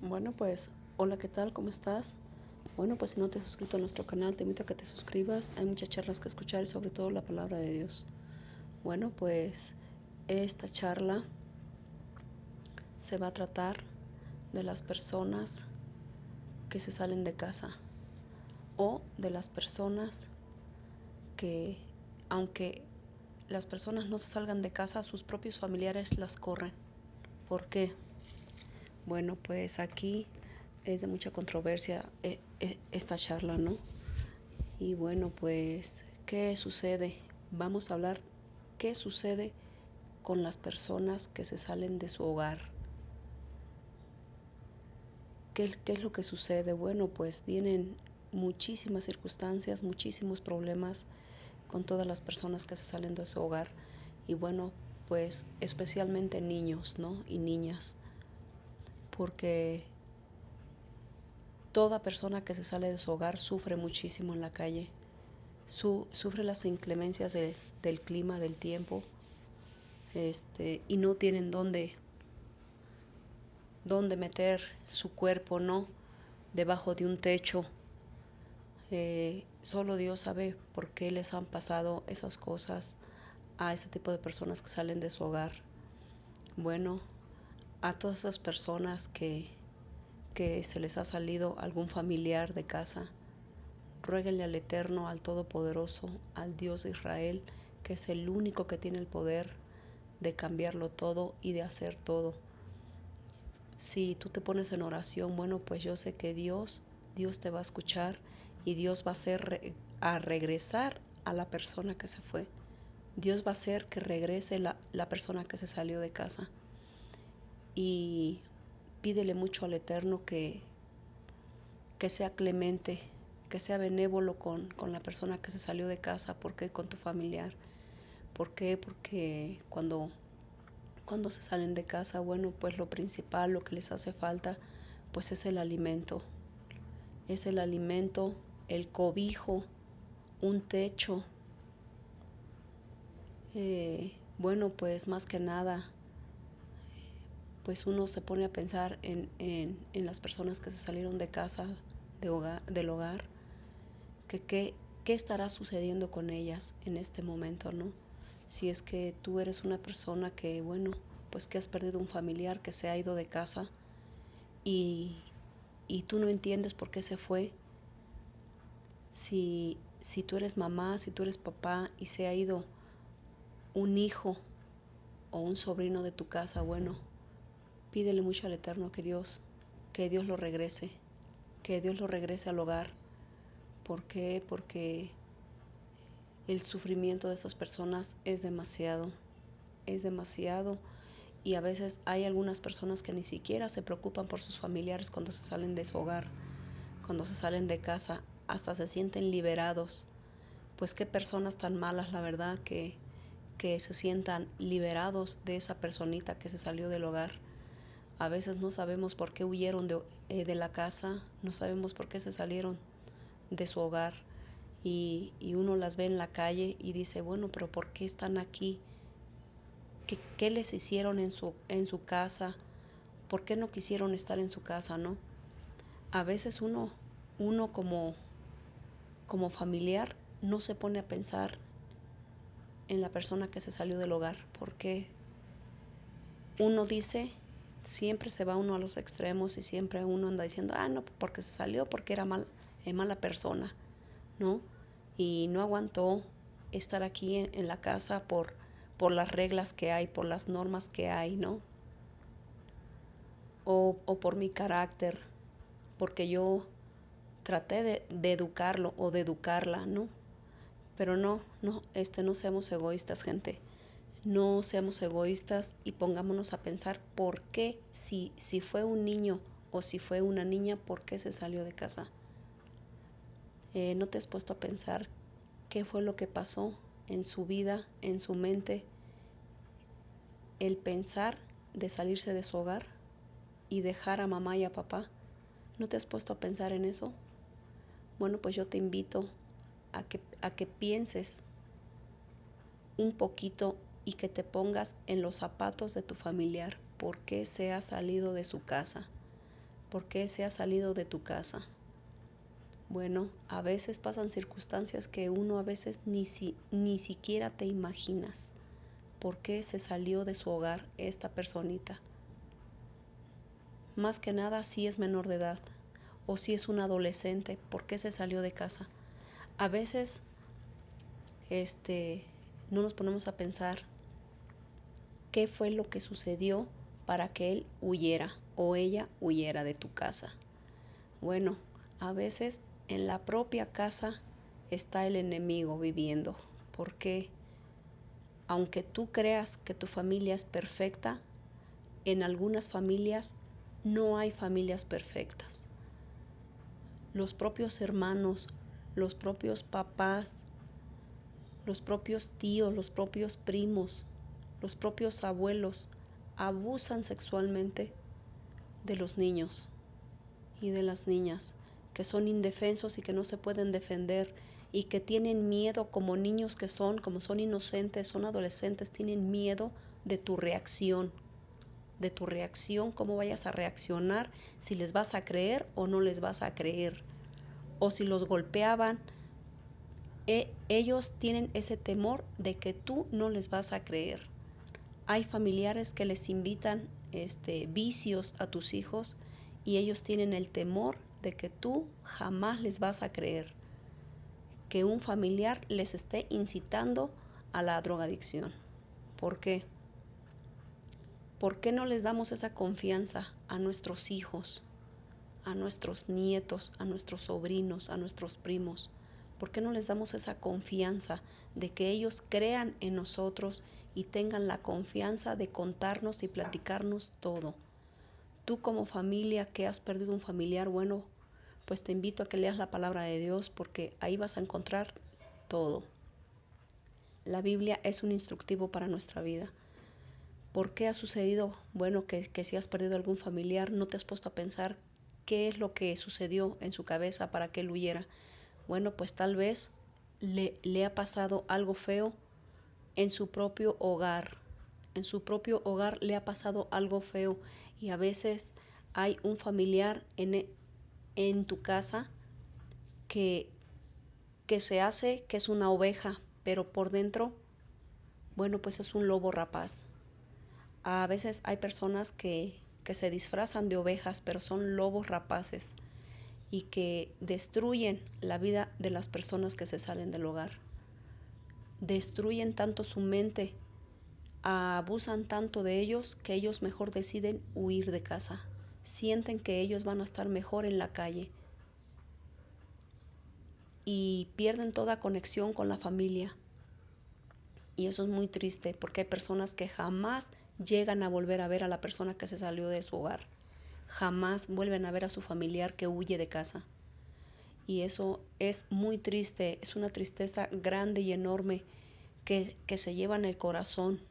Bueno, pues, hola, ¿qué tal? ¿Cómo estás? Bueno, pues si no te has suscrito a nuestro canal, te invito a que te suscribas. Hay muchas charlas que escuchar y sobre todo la palabra de Dios. Bueno, pues esta charla se va a tratar de las personas que se salen de casa o de las personas que, aunque las personas no se salgan de casa, sus propios familiares las corren. ¿Por qué? Bueno, pues aquí es de mucha controversia esta charla, ¿no? Y bueno, pues, ¿qué sucede? Vamos a hablar qué sucede con las personas que se salen de su hogar. ¿Qué es lo que sucede? Bueno, pues vienen muchísimas circunstancias, muchísimos problemas con todas las personas que se salen de su hogar. Y bueno, pues especialmente niños, ¿no? Y niñas. Porque toda persona que se sale de su hogar sufre muchísimo en la calle. Sufre las inclemencias del clima, del tiempo, y no tienen dónde meter su cuerpo, ¿no? Debajo de un techo. Solo Dios sabe por qué les han pasado esas cosas a ese tipo de personas que salen de su hogar. Bueno, a todas esas personas que se les ha salido algún familiar de casa, ruéguenle al Eterno, al Todopoderoso, al Dios de Israel, que es el único que tiene el poder de cambiarlo todo y de hacer todo. Si tú te pones en oración, bueno, pues yo sé que Dios te va a escuchar y Dios va a hacer a regresar a la persona que se fue. Dios va a hacer que regrese la persona que se salió de casa. Y pídele mucho al Eterno que sea clemente, que sea benévolo con la persona que se salió de casa. ¿Por qué? Con tu familiar. ¿Por qué? Porque cuando se salen de casa, bueno, pues lo principal, lo que les hace falta, pues es el alimento. Es el alimento, el cobijo, un techo. Bueno, pues más que nada, pues uno se pone a pensar en las personas que se salieron de casa, del hogar, que qué estará sucediendo con ellas en este momento, ¿no? Si es que tú eres una persona que, bueno, pues que has perdido un familiar que se ha ido de casa y, y tú no entiendes por qué se fue. Si tú eres mamá, si tú eres papá y se ha ido un hijo o un sobrino de tu casa, bueno, pídele mucho al Eterno que Dios lo regrese, que Dios lo regrese al hogar. ¿Por qué? Porque el sufrimiento de esas personas es demasiado. Y a veces hay algunas personas que ni siquiera se preocupan por sus familiares cuando se salen de su hogar, cuando se salen de casa, hasta se sienten liberados. Pues qué personas tan malas, la verdad, que se sientan liberados de esa personita que se salió del hogar. A veces no sabemos por qué huyeron de la casa, no sabemos por qué se salieron de su hogar y uno las ve en la calle y dice, bueno, pero ¿por qué están aquí? ¿Qué les hicieron en su casa? ¿Por qué no quisieron estar en su casa, no? A veces uno como familiar no se pone a pensar en la persona que se salió del hogar, porque uno dice, siempre se va uno a los extremos y siempre uno anda diciendo, no, porque se salió, porque era mala persona, ¿no? Y no aguantó estar aquí en la casa por las reglas que hay, por las normas que hay, ¿no? O por mi carácter, porque yo traté de educarlo o de educarla, ¿no? Pero no seamos egoístas, gente. No seamos egoístas y pongámonos a pensar por qué, si fue un niño o si fue una niña, por qué se salió de casa. ¿No te has puesto a pensar qué fue lo que pasó en su vida, en su mente, el pensar de salirse de su hogar y dejar a mamá y a papá? ¿No te has puesto a pensar en eso? Bueno, pues yo te invito a que pienses un poquito y que te pongas en los zapatos de tu familiar. ¿Por qué se ha salido de su casa? ¿Por qué se ha salido de tu casa? Bueno, a veces pasan circunstancias que uno a veces ni siquiera te imaginas. ¿Por qué se salió de su hogar esta personita? Más que nada si es menor de edad o si es un adolescente, ¿por qué se salió de casa? A veces no nos ponemos a pensar qué fue lo que sucedió para que él huyera o ella huyera de tu casa. Bueno, a veces en la propia casa está el enemigo viviendo, porque aunque tú creas que tu familia es perfecta, en algunas familias no hay familias perfectas. Los propios hermanos, los propios papás, los propios tíos, los propios primos, los propios abuelos abusan sexualmente de los niños y de las niñas, que son indefensos y que no se pueden defender y que tienen miedo como niños que son, como son inocentes, son adolescentes, tienen miedo de tu reacción, cómo vayas a reaccionar, si les vas a creer o no les vas a creer, o si los golpeaban, ellos tienen ese temor de que tú no les vas a creer. Hay familiares que les invitan vicios a tus hijos y ellos tienen el temor de que tú jamás les vas a creer, que un familiar les esté incitando a la drogadicción. ¿Por qué? ¿Por qué no les damos esa confianza a nuestros hijos, a nuestros nietos, a nuestros sobrinos, a nuestros primos? ¿Por qué no les damos esa confianza de que ellos crean en nosotros y tengan la confianza de contarnos y platicarnos todo? Tú como familia que has perdido un familiar, bueno, pues te invito a que leas la palabra de Dios porque ahí vas a encontrar todo. La Biblia es un instructivo para nuestra vida. ¿Por qué ha sucedido? Bueno, que si has perdido algún familiar, no te has puesto a pensar qué es lo que sucedió en su cabeza para que él huyera. Bueno, pues tal vez le ha pasado algo feo en su propio hogar. En su propio hogar le ha pasado algo feo y a veces hay un familiar en tu casa que, que se hace que es una oveja, pero por dentro, bueno, pues es un lobo rapaz. A veces hay personas que se disfrazan de ovejas, pero son lobos rapaces y que destruyen la vida de las personas que se salen del hogar. Destruyen tanto su mente, abusan tanto de ellos que ellos mejor deciden huir de casa. Sienten que ellos van a estar mejor en la calle y pierden toda conexión con la familia. Y eso es muy triste porque hay personas que jamás llegan a volver a ver a la persona que se salió de su hogar. Jamás vuelven a ver a su familiar que huye de casa. Y eso es muy triste, es una tristeza grande y enorme que se lleva en el corazón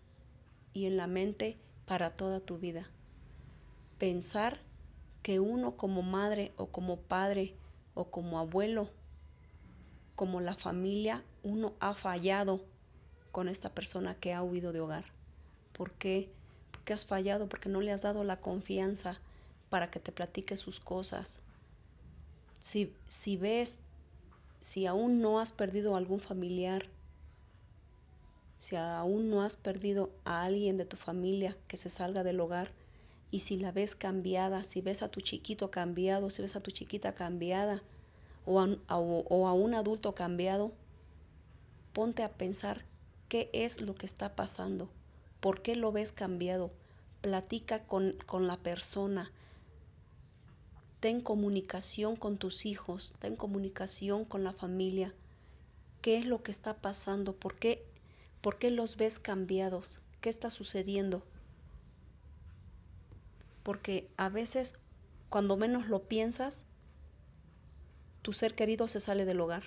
y en la mente para toda tu vida. Pensar que uno como madre o como padre o como abuelo, como la familia, uno ha fallado con esta persona que ha huido de hogar. ¿Por qué? Porque has fallado, porque no le has dado la confianza para que te platique sus cosas. Si ves, si aún no has perdido a algún familiar, si aún no has perdido a alguien de tu familia que se salga del hogar, y si la ves cambiada, si ves a tu chiquito cambiado, si ves a tu chiquita cambiada, o a un adulto cambiado, ponte a pensar qué es lo que está pasando, por qué lo ves cambiado. Platica con la persona, ten comunicación con tus hijos, ten comunicación con la familia. ¿Qué es lo que está pasando? ¿Por qué los ves cambiados? ¿Qué está sucediendo? Porque a veces, cuando menos lo piensas, tu ser querido se sale del hogar.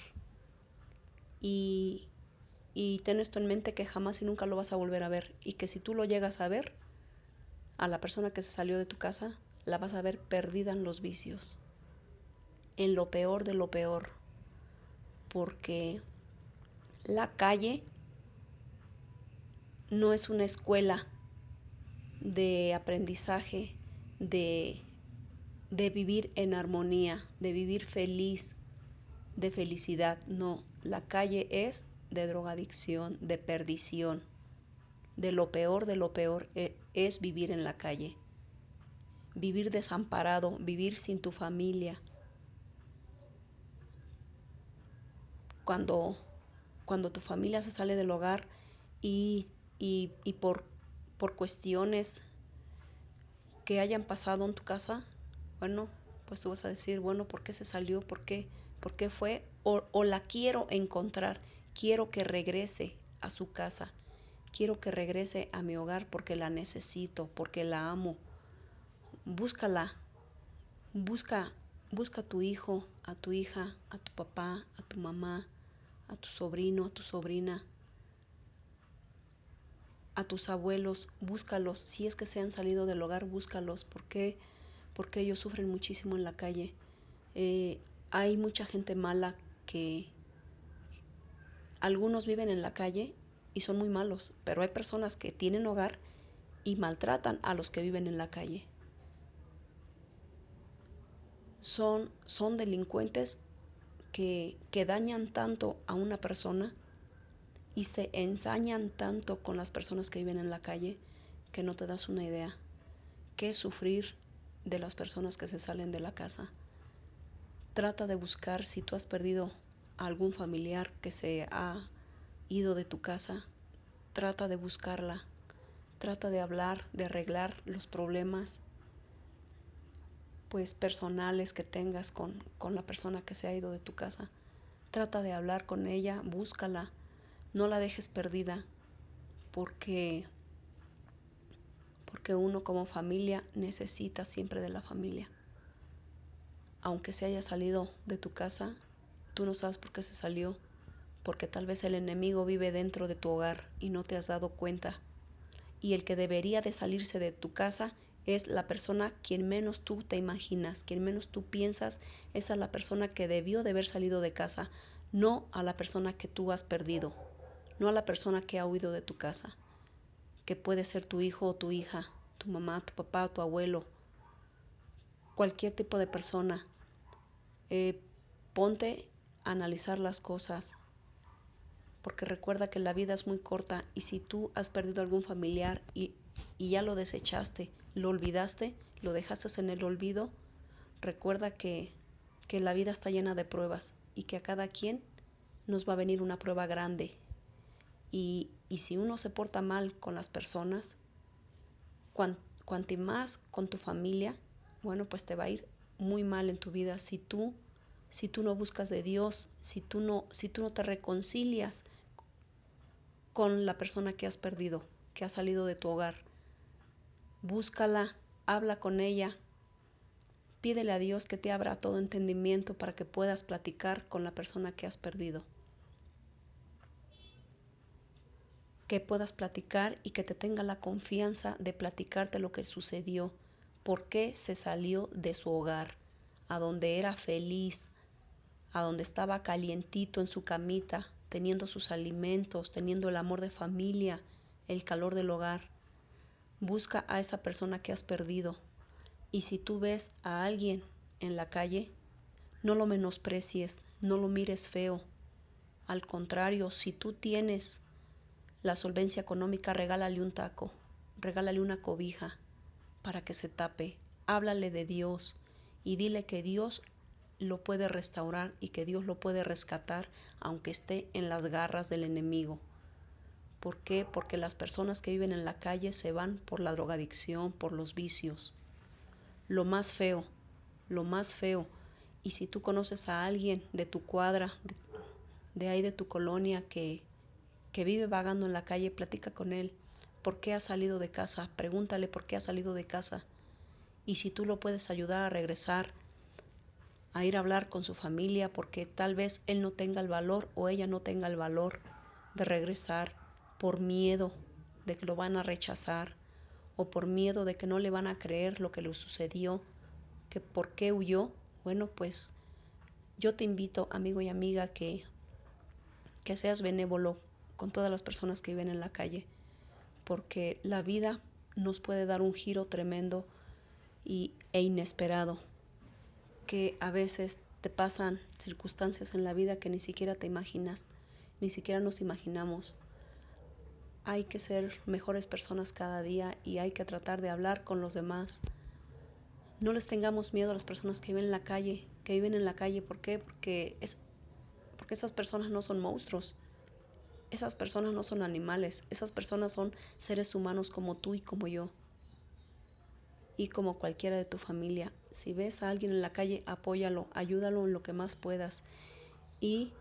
Y, y ten esto en mente que jamás y nunca lo vas a volver a ver. Y que si tú lo llegas a ver, a la persona que se salió de tu casa, la vas a ver perdida en los vicios. En lo peor de lo peor. Porque la calle no es una escuela de aprendizaje, de, de vivir en armonía, de vivir feliz, de felicidad. No, la calle es de drogadicción, de perdición. De lo peor es vivir en la calle. Vivir desamparado, vivir sin tu familia. Cuando, cuando tu familia se sale del hogar y, y por cuestiones que hayan pasado en tu casa, bueno, pues tú vas a decir, bueno, ¿por qué se salió? ¿Por qué fue? O la quiero encontrar, quiero que regrese a su casa, quiero que regrese a mi hogar porque la necesito, porque la amo. Búscala, busca, busca a tu hijo, a tu hija, a tu papá, a tu mamá, a tu sobrino, a tu sobrina, a tus abuelos, búscalos. Si es que se han salido del hogar, búscalos. ¿Por qué? Porque ellos sufren muchísimo en la calle. Hay mucha gente mala que algunos viven en la calle y son muy malos, pero hay personas que tienen hogar y maltratan a los que viven en la calle. Son delincuentes que dañan tanto a una persona y se ensañan tanto con las personas que viven en la calle que no te das una idea. ¿Qué es sufrir de las personas que se salen de la casa? Trata de buscar si tú has perdido a algún familiar que se ha ido de tu casa. Trata de buscarla. Trata de hablar, de arreglar los problemas pues personales que tengas con la persona que se ha ido de tu casa. Trata de hablar con ella, búscala, no la dejes perdida, porque, porque uno como familia necesita siempre de la familia. Aunque se haya salido de tu casa, tú no sabes por qué se salió, porque tal vez el enemigo vive dentro de tu hogar y no te has dado cuenta. Y el que debería de salirse de tu casa es la persona quien menos tú te imaginas, quien menos tú piensas, esa es la persona que debió de haber salido de casa, no a la persona que tú has perdido, no a la persona que ha huido de tu casa, que puede ser tu hijo o tu hija, tu mamá, tu papá, tu abuelo, cualquier tipo de persona. Ponte a analizar las cosas, porque recuerda que la vida es muy corta y si tú has perdido algún familiar y ya lo desechaste, lo olvidaste, lo dejaste en el olvido, recuerda que la vida está llena de pruebas y que a cada quien nos va a venir una prueba grande. Y si uno se porta mal con las personas, cuanti más con tu familia, bueno, pues te va a ir muy mal en tu vida si tú no buscas de Dios, si tú no te reconcilias con la persona que has perdido, que ha salido de tu hogar. Búscala, habla con ella, pídele a Dios que te abra todo entendimiento para que puedas platicar con la persona que has perdido. Que puedas platicar y que te tenga la confianza de platicarte lo que sucedió, por qué se salió de su hogar, a donde era feliz, a donde estaba calientito en su camita, teniendo sus alimentos, teniendo el amor de familia, el calor del hogar. Busca a esa persona que has perdido. Y si tú ves a alguien en la calle, no lo menosprecies, no lo mires feo. Al contrario, si tú tienes la solvencia económica, regálale un taco, regálale una cobija para que se tape. Háblale de Dios y dile que Dios lo puede restaurar y que Dios lo puede rescatar aunque esté en las garras del enemigo. ¿Por qué? Porque las personas que viven en la calle se van por la drogadicción, por los vicios. Lo más feo, lo más feo. Y si tú conoces a alguien de tu cuadra, de ahí de tu colonia que vive vagando en la calle, platica con él. ¿Por qué ha salido de casa? Pregúntale por qué ha salido de casa. Y si tú lo puedes ayudar a regresar, a ir a hablar con su familia, porque tal vez él no tenga el valor o ella no tenga el valor de regresar por miedo de que lo van a rechazar o por miedo de que no le van a creer lo que le sucedió, que por qué huyó. Bueno, pues yo te invito, amigo y amiga, que seas benévolo con todas las personas que viven en la calle, porque la vida nos puede dar un giro tremendo e inesperado. que a veces te pasan circunstancias en la vida que ni siquiera te imaginas, ni siquiera nos imaginamos. Hay que ser mejores personas cada día y hay que tratar de hablar con los demás. No les tengamos miedo a las personas que viven en la calle, ¿Por qué? Porque esas personas no son monstruos. Esas personas no son animales. Esas personas son seres humanos como tú y como yo. Y como cualquiera de tu familia. Si ves a alguien en la calle, apóyalo, ayúdalo en lo que más puedas. Y,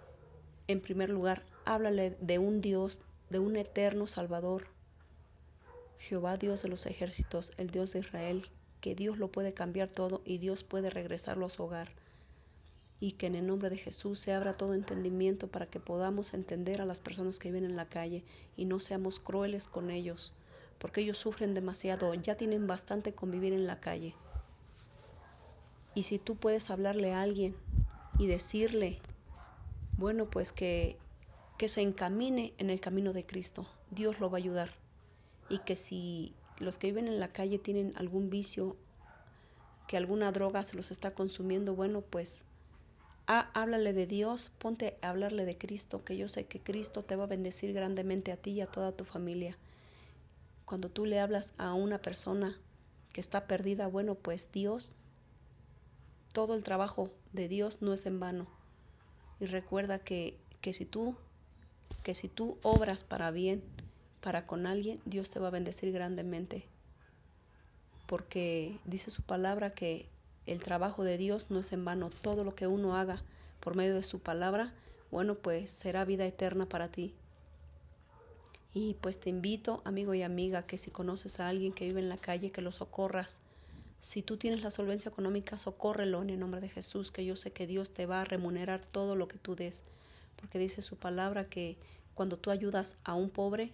en primer lugar, háblale de un Dios, de un eterno Salvador, Jehová Dios de los ejércitos, el Dios de Israel, que Dios lo puede cambiar todo y Dios puede regresarlo a su hogar. Y que en el nombre de Jesús se abra todo entendimiento para que podamos entender a las personas que viven en la calle y no seamos crueles con ellos, porque ellos sufren demasiado, ya tienen bastante con vivir en la calle. Y si tú puedes hablarle a alguien y decirle, bueno, pues que se encamine en el camino de Cristo, Dios lo va a ayudar. Y que si los que viven en la calle tienen algún vicio, que alguna droga se los está consumiendo, bueno, pues háblale de Dios, ponte a hablarle de Cristo, que yo sé que Cristo te va a bendecir grandemente a ti y a toda tu familia. Cuando tú le hablas a una persona que está perdida, bueno, pues Dios, todo el trabajo de Dios no es en vano. Y recuerda que si tú obras para bien, para con alguien, Dios te va a bendecir grandemente. Porque dice su palabra que el trabajo de Dios no es en vano. Todo lo que uno haga por medio de su palabra, bueno, pues será vida eterna para ti. Y pues te invito, amigo y amiga, que si conoces a alguien que vive en la calle, que lo socorras. Si tú tienes la solvencia económica, socórrelo en el nombre de Jesús, que yo sé que Dios te va a remunerar todo lo que tú des. Porque dice su palabra que cuando tú ayudas a un pobre,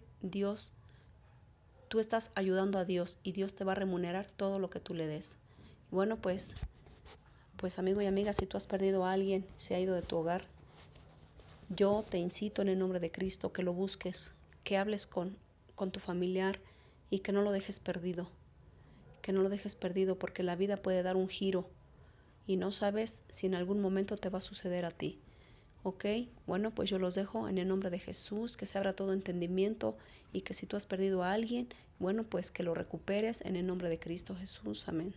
tú estás ayudando a Dios y Dios te va a remunerar todo lo que tú le des. Bueno, pues amigo y amiga, si tú has perdido a alguien, se ha ido de tu hogar, yo te incito en el nombre de Cristo que lo busques, que hables con tu familiar y que no lo dejes perdido. Que no lo dejes perdido porque la vida puede dar un giro y no sabes si en algún momento te va a suceder a ti. ¿Ok? Bueno, pues yo los dejo en el nombre de Jesús, que se abra todo entendimiento y que si tú has perdido a alguien, bueno, pues que lo recuperes en el nombre de Cristo Jesús. Amén.